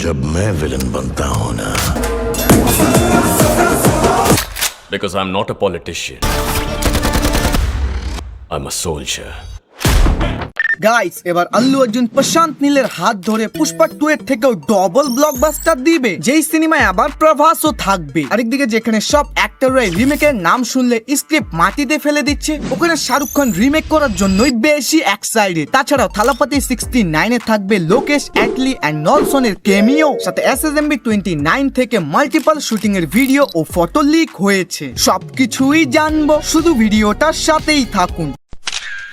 जब मैं विलन बनता हूं ना, Because I'm not a politician. I'm a soldier. Guys, এবার আল্লু অর্জুন প্রশান্ত নীলের হাত ধরে পুষ্পা 2 এর থেকেও ডবল ব্লকবাস্টার দিবে, যেই সিনেমায় আবার প্রভাসও থাকবে। আরেকদিকে যেখানে সব অ্যাক্টররাই রিমেকের নাম শুনলে স্ক্রিপ্ট মাটিতে ফেলে দিচ্ছে, ওখানে শাহরুখ খান রিমেক করার জন্যই বেশি এক্সাইটেড। তাছাড়াও থালাপতি 69 এ থাকবে লোকেশ, অ্যাটলি এন্ড নলসনের কেমিও, সাথে SSMB 29 থেকে মাল্টিপল শুটিং এর ভিডিও ও ফটো লিক হয়েছে। সবকিছুই জানবো, শুধু ভিডিওটার সাথেই থাকুন।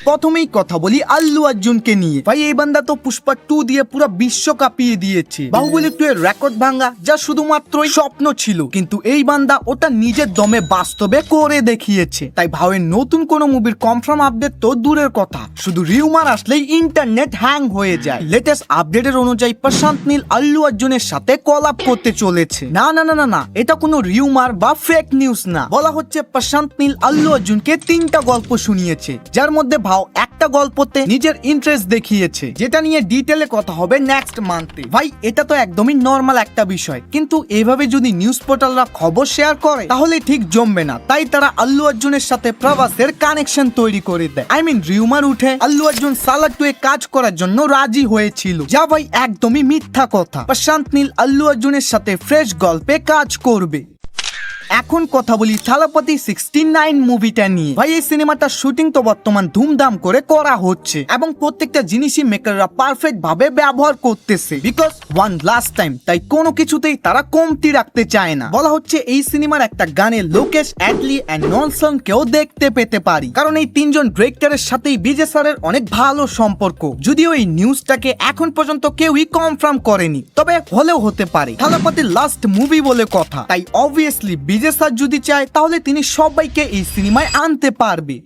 প্রথমেই কথা বলি আল্লু অর্জুনকে নিয়ে। ভাই, এই বান্দা তো পুষ্পা 2 দিয়ে পুরো বিশ্ব কাঁপিয়ে দিয়েছে। বাহুবলী 2 এর রেকর্ড ভাঙা যা শুধুমাত্রই স্বপ্ন ছিল, কিন্তু এই বান্দা ওটা নিজের দমে বাস্তবে করে দেখিয়েছে। তাই ভাবেন নতুন কোন মুভির কনফার্ম আপডেট তো দূরের কথা, শুধু রিউমার আসলেই ইন্টারনেট হ্যাং হয়ে যায়। লেটেস্ট আপডেটের অনুযায়ী প্রশান্ত নীল আল্লু অর্জুনের সাথে কলাপ করতে চলেছে। না না না না না, এটা কোনো রিউমার বা ফেক নিউজ না। বলা হচ্ছে প্রশান্ত নীল আল্লু অর্জুনকে 3টা গল্প শুনিয়েছে, যার মধ্যে একটা গল্পতে নিজের ইন্টারেস্ট দেখিয়েছে, যেটা নিয়ে ডিটেলে কথা হবে নেক্সট মান্থে। ভাই, এটা তো একদমই নর্মাল একটা বিষয়, কিন্তু এভাবে যদি নিউজ পোর্টালরা খবর শেয়ার করে তাহলে ঠিক জমবে না। তাই তারা আল্লু অর্জুনের সাথে প্রভাসের কানেকশন তৈরি করে দেয়। রিউমার উঠে আল্লু অর্জুন সালার 2 এ কাজ করার জন্য রাজি হয়েছিল, যা ভাই একদমই মিথ্যা কথা। প্রশান্ত নীল আল্লু অর্জুনের সাথে ফ্রেশ গল্পে কাজ করবে। এখন কথা বলি থালাপতি 69 মুভিটা নিয়ে। ভাই, এই সিনেমাটার শুটিং তো বর্তমান ধুমধাম করে করা হচ্ছে এবং প্রত্যেকটা জিনিসই মেকাররা পারফেক্ট ভাবে ব্যবহার করতেছে, বিকজ ওয়ান লাস্ট টাইম। তাই কোনো কিছুতেই তারা কমতি রাখতে চায় না। বলা হচ্ছে এই সিনেমার একটা গানে লোকেশ, অ্যাটলি এন্ড নলসন কেও দেখতে পেতে পারি, কারণ এই 3জন ডিরেক্টরের সাথেই বিজয় স্যারের অনেক ভালো সম্পর্ক। যদিও এই নিউজটাকে এখন পর্যন্ত কেউই কনফার্ম করেনি, তবে হলেও হতে পারে। থালাপতির লাস্ট মুভি বলে কথা, তাই অবভিয়াসলি বিজয় স্যার যদি চায় তাহলে তিনি সবাইকে এই সিনেমায় আনতে পারবে।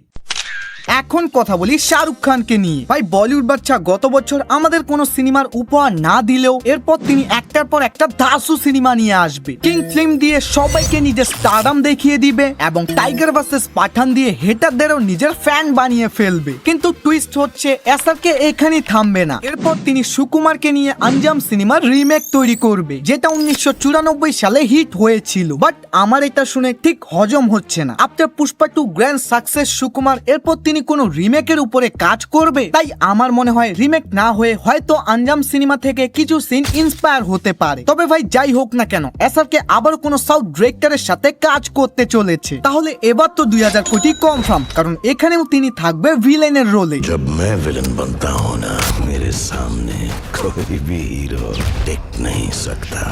এখন কথা বলি শাহরুখ খানকে নিয়ে। ভাই, বলিউড বাচ্চা গত বছর আমাদের কোন সিনেমার উপহার না দিলেও এরপর তিনি একটার পর একটা ধাসু সিনেমা নিয়ে আসবে। কিং ফিল্ম দিয়ে সবাইকে নিজের স্টারডাম দেখিয়ে দিবে এবং টাইগার ভার্সেস পাঠান দিয়ে হেটারদেরও নিজের ফ্যান বানিয়ে ফেলবে। কিন্তু টুইস্ট হচ্ছে এসআরকে এখানেই থামবে না। এরপর তিনি সুকুমারকে নিয়ে আঞ্জাম সিনেমার রিমেক তৈরি করবে, যেটা 1994 সালে হিট হয়েছিল। বাট আমার এটা শুনে ঠিক হজম হচ্ছে না। After Pushpa 2 grand success Sukumar এরপর তিনি কোনো রিমেকের উপরে কাজ করবে। তাই আমার মনে হয় রিমেক না হয়ে হয়তো আঞ্জাম সিনেমা থেকে কিছু সিন ইন্সপায়ার হতে পারে। তবে ভাই, যাই হোক না কেন, এসআরকে আবার কোনো সাউথ ডিরেক্টরের সাথে কাজ করতে চলেছে। তাহলে এবার তো 2000 কোটি কনফার্ম, কারণ এখানেও তিনি থাকবে ভিলেনের রোলে। जब मैं विलन बनता हूं ना, मेरे सामने कोई भी हीरो टिक नहीं सकता।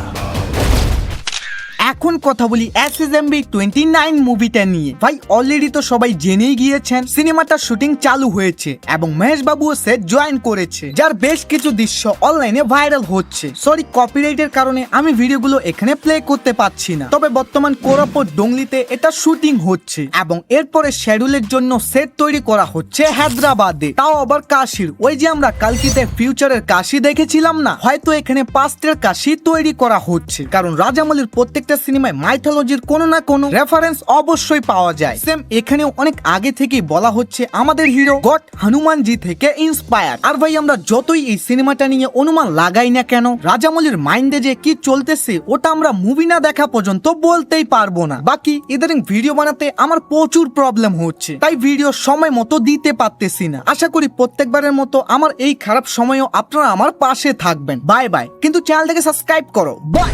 এখন কথা বলি SSMB 29 মুভিটা নিয়ে। ভাই, অলরেডি তো সবাই জেনেই গিয়েছেন সিনেমাটার শুটিং চালু হয়েছে এবং মহেশ বাবুও সেট জয়েন করেছে, যার বেশ কিছু দৃশ্য অনলাইনে ভাইরাল হচ্ছে। সরি, কপিরাইটের কারণে আমি ভিডিওগুলো এখানে প্লে করতে পাচ্ছি না। তবে বর্তমান কোরাপুট ডোংলিতে এটা শুটিং হচ্ছে এবং এরপরে শিডিউলের জন্য সেট তৈরি করা হচ্ছে হায়দ্রাবাদে, তাও আবার কাশির। ওই যে আমরা কালকিতে ফিউচারের কাশি দেখেছিলাম না, হয়তো এখানে পাস্টের কাশি তৈরি করা হচ্ছে, কারণ রাজামৌলির প্রত্যেকটা সিনেমায় মাইথোলজির কোনো না কোনো রেফারেন্স অবশ্যই পাওয়া যায়। সেম এখানেও অনেক আগে থেকেই বলা হচ্ছে আমাদের হিরো গড হনুমানজি থেকে ইন্সপায়ার। আর ভাই, আমরা যতই এই সিনেমাটা নিয়ে অনুমান লাগাই না কেন, রাজামৌলির মাইন্ডে যে কি চলতেছে ওটা আমরা মুভি না দেখা পর্যন্ত বলতেই পারবো না। বাকি ইদানিং ভিডিও বানাতে আমার প্রচুর প্রবলেম হচ্ছে, তাই ভিডিও সময় মতো দিতে পারতেছি না। আশা করি প্রত্যেকবারের মতো আমার এই খারাপ সময়েও আপনারা আমার পাশে থাকবেন। বাই বাই, কিন্তু চ্যানেলটাকে সাবস্ক্রাইব করো। বাই।